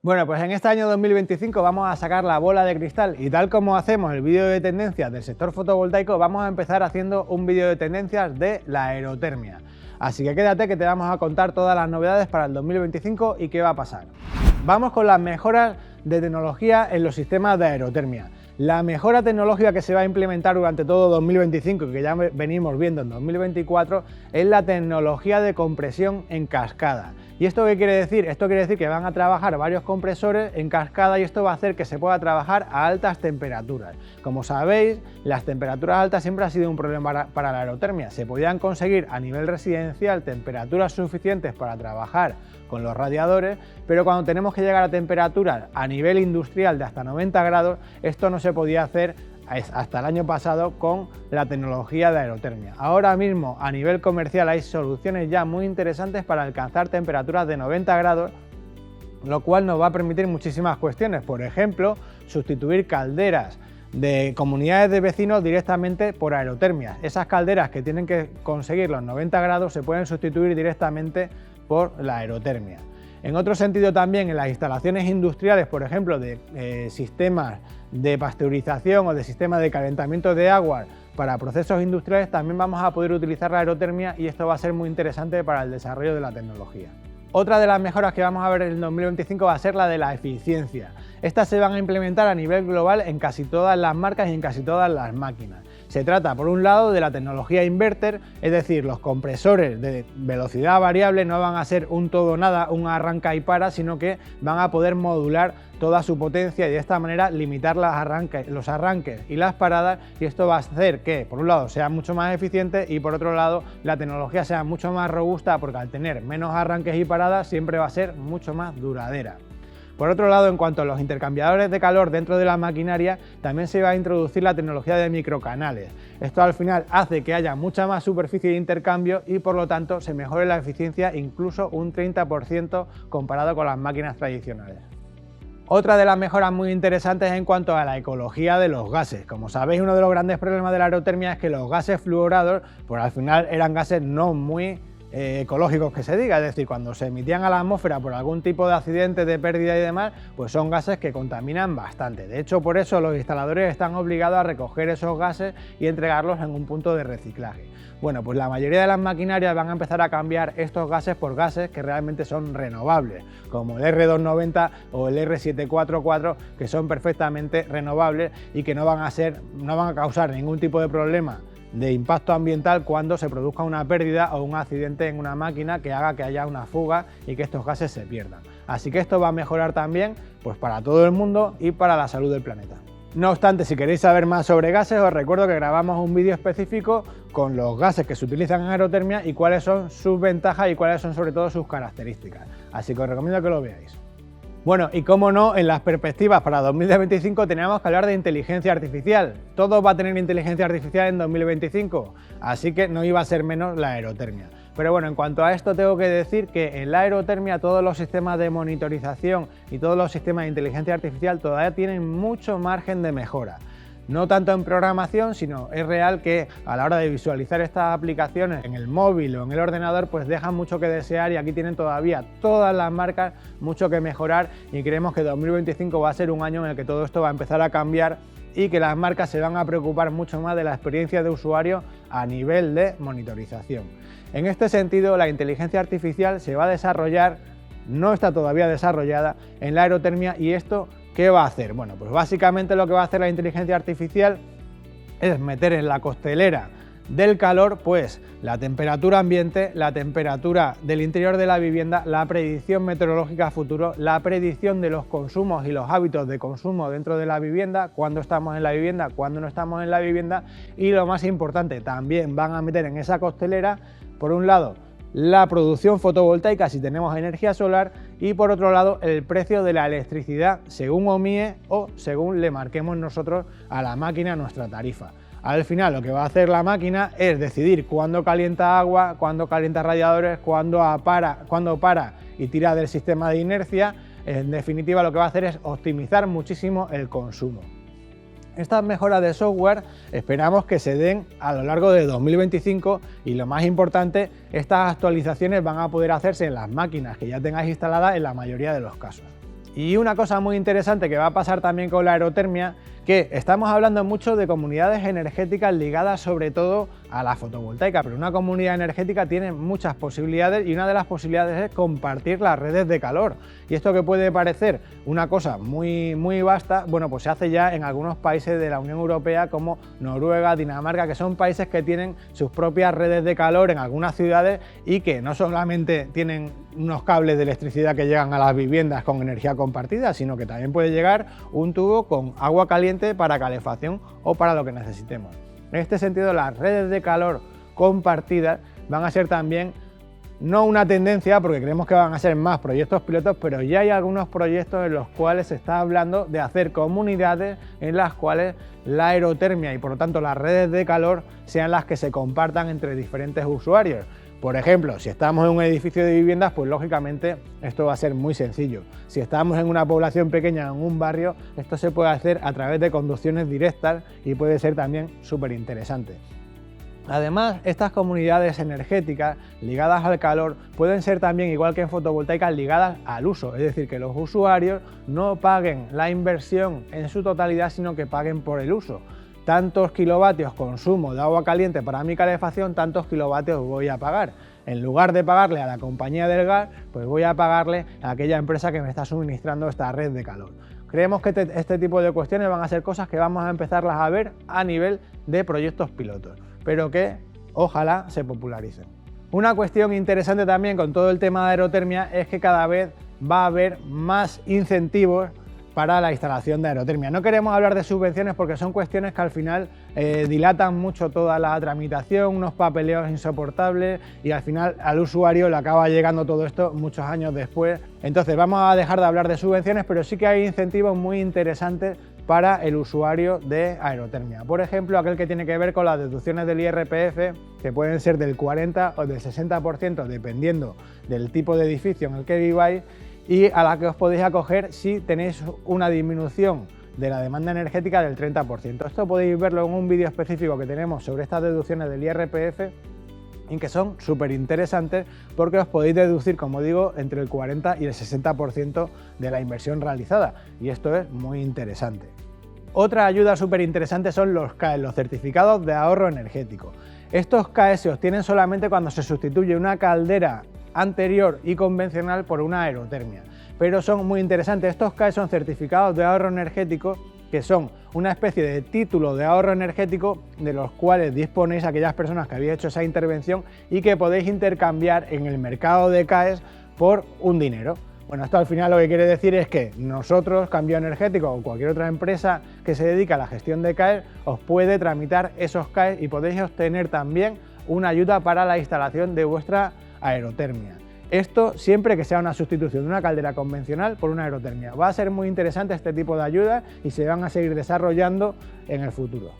Bueno, pues en este año 2025 vamos a sacar la bola de cristal y tal como hacemos el vídeo de tendencias del sector fotovoltaico, vamos a empezar haciendo un vídeo de tendencias de la aerotermia. Así que quédate que te vamos a contar todas las novedades para el 2025 y qué va a pasar. Vamos con las mejoras de tecnología en los sistemas de aerotermia. La mejora tecnológica que se va a implementar durante todo 2025 y que ya venimos viendo en 2024 es la tecnología de compresión en cascada. ¿Y esto qué quiere decir? Esto quiere decir que van a trabajar varios compresores en cascada y esto va a hacer que se pueda trabajar a altas temperaturas. Como sabéis, las temperaturas altas siempre ha sido un problema para la aerotermia. Se podían conseguir a nivel residencial temperaturas suficientes para trabajar con los radiadores, pero cuando tenemos que llegar a temperaturas a nivel industrial de hasta 90 grados, esto no se podía hacer hasta el año pasado con la tecnología de aerotermia. Ahora mismo a nivel comercial hay soluciones ya muy interesantes para alcanzar temperaturas de 90 grados, lo cual nos va a permitir muchísimas cuestiones. Por ejemplo, sustituir calderas de comunidades de vecinos directamente por aerotermias. Esas calderas que tienen que conseguir los 90 grados se pueden sustituir directamente por la aerotermia. En otro sentido también, en las instalaciones industriales, por ejemplo, de sistemas de pasteurización o de sistemas de calentamiento de agua para procesos industriales, también vamos a poder utilizar la aerotermia y esto va a ser muy interesante para el desarrollo de la tecnología. Otra de las mejoras que vamos a ver en el 2025 va a ser la de la eficiencia. Estas se van a implementar a nivel global en casi todas las marcas y en casi todas las máquinas. Se trata, por un lado, de la tecnología inverter, es decir, los compresores de velocidad variable no van a ser un todo o nada, un arranca y para, sino que van a poder modular toda su potencia y de esta manera limitar los arranques y las paradas, y esto va a hacer que, por un lado, sea mucho más eficiente y por otro lado, la tecnología sea mucho más robusta porque al tener menos arranques y paradas siempre va a ser mucho más duradera. Por otro lado, en cuanto a los intercambiadores de calor dentro de la maquinaria, también se va a introducir la tecnología de microcanales. Esto al final hace que haya mucha más superficie de intercambio y por lo tanto se mejore la eficiencia incluso un 30% comparado con las máquinas tradicionales. Otra de las mejoras muy interesantes en cuanto a la ecología de los gases. Como sabéis, uno de los grandes problemas de la aerotermia es que los gases fluorados, pues al final eran gases no muy ecológicos que se diga, es decir, cuando se emitían a la atmósfera por algún tipo de accidente, de pérdida y demás, pues son gases que contaminan bastante. De hecho, por eso los instaladores están obligados a recoger esos gases y entregarlos en un punto de reciclaje. Bueno, pues la mayoría de las maquinarias van a empezar a cambiar estos gases por gases que realmente son renovables, como el R290 o el R744, que son perfectamente renovables y que no van a causar ningún tipo de problema de impacto ambiental cuando se produzca una pérdida o un accidente en una máquina que haga que haya una fuga y que estos gases se pierdan. Así que esto va a mejorar también pues para todo el mundo y para la salud del planeta. No obstante, si queréis saber más sobre gases, os recuerdo que grabamos un vídeo específico con los gases que se utilizan en aerotermia y cuáles son sus ventajas y cuáles son sobre todo sus características. Así que os recomiendo que lo veáis. Bueno, y cómo no, en las perspectivas para 2025 tenemos que hablar de inteligencia artificial. Todo va a tener inteligencia artificial en 2025, así que no iba a ser menos la aerotermia. Pero bueno, en cuanto a esto tengo que decir que en la aerotermia todos los sistemas de monitorización y todos los sistemas de inteligencia artificial todavía tienen mucho margen de mejora. No tanto en programación, sino es real que a la hora de visualizar estas aplicaciones en el móvil o en el ordenador, pues dejan mucho que desear y aquí tienen todavía todas las marcas mucho que mejorar y creemos que 2025 va a ser un año en el que todo esto va a empezar a cambiar y que las marcas se van a preocupar mucho más de la experiencia de usuario a nivel de monitorización. En este sentido, la inteligencia artificial se va a desarrollar, no está todavía desarrollada, en la aerotermia y esto ¿qué va a hacer? Bueno, pues básicamente lo que va a hacer la inteligencia artificial es meter en la costelera del calor, pues la temperatura ambiente, la temperatura del interior de la vivienda, la predicción meteorológica a futuro, la predicción de los consumos y los hábitos de consumo dentro de la vivienda, cuándo estamos en la vivienda, cuándo no estamos en la vivienda y lo más importante, también van a meter en esa costelera, por un lado, la producción fotovoltaica si tenemos energía solar y por otro lado el precio de la electricidad según OMIE o según le marquemos nosotros a la máquina nuestra tarifa. Al final lo que va a hacer la máquina es decidir cuándo calienta agua, cuándo calienta radiadores, cuándo para y tira del sistema de inercia. En definitiva lo que va a hacer es optimizar muchísimo el consumo. Estas mejoras de software esperamos que se den a lo largo de 2025 y lo más importante, estas actualizaciones van a poder hacerse en las máquinas que ya tengáis instaladas en la mayoría de los casos. Y una cosa muy interesante que va a pasar también con la aerotermia, que estamos hablando mucho de comunidades energéticas ligadas sobre todo a la fotovoltaica, pero una comunidad energética tiene muchas posibilidades y una de las posibilidades es compartir las redes de calor. Y esto que puede parecer una cosa muy vasta, bueno, pues se hace ya en algunos países de la Unión Europea como Noruega, Dinamarca, que son países que tienen sus propias redes de calor en algunas ciudades y que no solamente tienen unos cables de electricidad que llegan a las viviendas con energía compartida, sino que también puede llegar un tubo con agua caliente para calefacción o para lo que necesitemos. En este sentido, las redes de calor compartidas van a ser también no una tendencia, porque creemos que van a ser más proyectos pilotos, pero ya hay algunos proyectos en los cuales se está hablando de hacer comunidades en las cuales la aerotermia y por lo tanto las redes de calor sean las que se compartan entre diferentes usuarios. Por ejemplo, si estamos en un edificio de viviendas, pues lógicamente esto va a ser muy sencillo. Si estamos en una población pequeña, en un barrio, esto se puede hacer a través de conducciones directas y puede ser también súper interesante. Además, estas comunidades energéticas ligadas al calor pueden ser también, igual que en fotovoltaicas, ligadas al uso, es decir, que los usuarios no paguen la inversión en su totalidad, sino que paguen por el uso. Tantos kilovatios consumo de agua caliente para mi calefacción, tantos kilovatios voy a pagar. En lugar de pagarle a la compañía del gas, pues voy a pagarle a aquella empresa que me está suministrando esta red de calor. Creemos que este tipo de cuestiones van a ser cosas que vamos a empezarlas a ver a nivel de proyectos pilotos, pero que ojalá se popularicen. Una cuestión interesante también con todo el tema de aerotermia es que cada vez va a haber más incentivos para la instalación de aerotermia. No queremos hablar de subvenciones porque son cuestiones que al final dilatan mucho toda la tramitación, unos papeleos insoportables y al final al usuario le acaba llegando todo esto muchos años después. Entonces vamos a dejar de hablar de subvenciones, pero sí que hay incentivos muy interesantes para el usuario de aerotermia. Por ejemplo, aquel que tiene que ver con las deducciones del IRPF, que pueden ser del 40 o del 60% dependiendo del tipo de edificio en el que viváis, y a la que os podéis acoger si tenéis una disminución de la demanda energética del 30%. Esto podéis verlo en un vídeo específico que tenemos sobre estas deducciones del IRPF y que son súper interesantes porque os podéis deducir, como digo, entre el 40 y el 60% de la inversión realizada y esto es muy interesante. Otra ayuda súper interesante son los CAE, los certificados de ahorro energético. Estos CAE se obtienen solamente cuando se sustituye una caldera anterior y convencional por una aerotermia, pero son muy interesantes. Estos CAE son certificados de ahorro energético que son una especie de título de ahorro energético de los cuales disponéis aquellas personas que habéis hecho esa intervención y que podéis intercambiar en el mercado de CAEs por un dinero. Bueno, esto al final lo que quiere decir es que nosotros, Cambio Energético o cualquier otra empresa que se dedica a la gestión de CAEs, os puede tramitar esos CAEs y podéis obtener también una ayuda para la instalación de vuestra aerotermia. Esto siempre que sea una sustitución de una caldera convencional por una aerotermia. Va a ser muy interesante este tipo de ayudas y se van a seguir desarrollando en el futuro.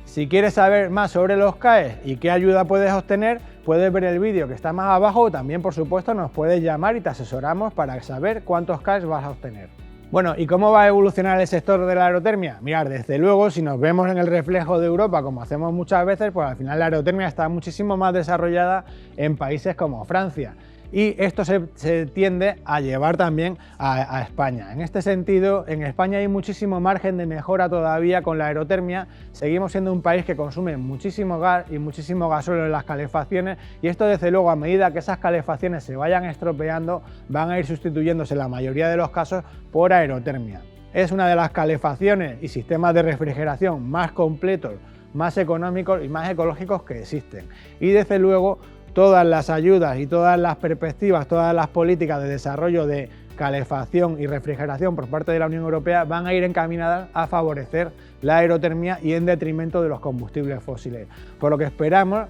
Si quieres saber más sobre los CAEs y qué ayuda puedes obtener, puedes ver el vídeo que está más abajo o también, por supuesto, nos puedes llamar y te asesoramos para saber cuántos CAEs vas a obtener. Bueno, ¿y cómo va a evolucionar el sector de la aerotermia? Mirad, desde luego, si nos vemos en el reflejo de Europa, como hacemos muchas veces, pues al final la aerotermia está muchísimo más desarrollada en países como Francia. Y esto se tiende a llevar también a España. En este sentido, en España hay muchísimo margen de mejora todavía con la aerotermia. Seguimos siendo un país que consume muchísimo gas y muchísimo gasóleo en las calefacciones y esto desde luego a medida que esas calefacciones se vayan estropeando van a ir sustituyéndose en la mayoría de los casos por aerotermia. Es una de las calefacciones y sistemas de refrigeración más completos, más económicos y más ecológicos que existen. Y desde luego todas las ayudas y todas las perspectivas, todas las políticas de desarrollo de calefacción y refrigeración por parte de la Unión Europea van a ir encaminadas a favorecer la aerotermia y en detrimento de los combustibles fósiles. Por lo que esperamos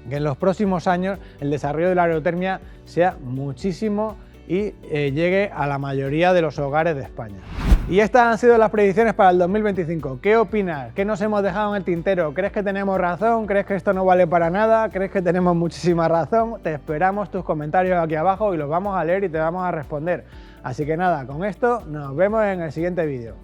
que en los próximos años el desarrollo de la aerotermia sea muchísimo y llegue a la mayoría de los hogares de España. Y estas han sido las predicciones para el 2025. ¿Qué opinas? ¿Qué nos hemos dejado en el tintero? ¿Crees que tenemos razón? ¿Crees que esto no vale para nada? ¿Crees que tenemos muchísima razón? Te esperamos tus comentarios aquí abajo y los vamos a leer y te vamos a responder. Así que nada, con esto nos vemos en el siguiente vídeo.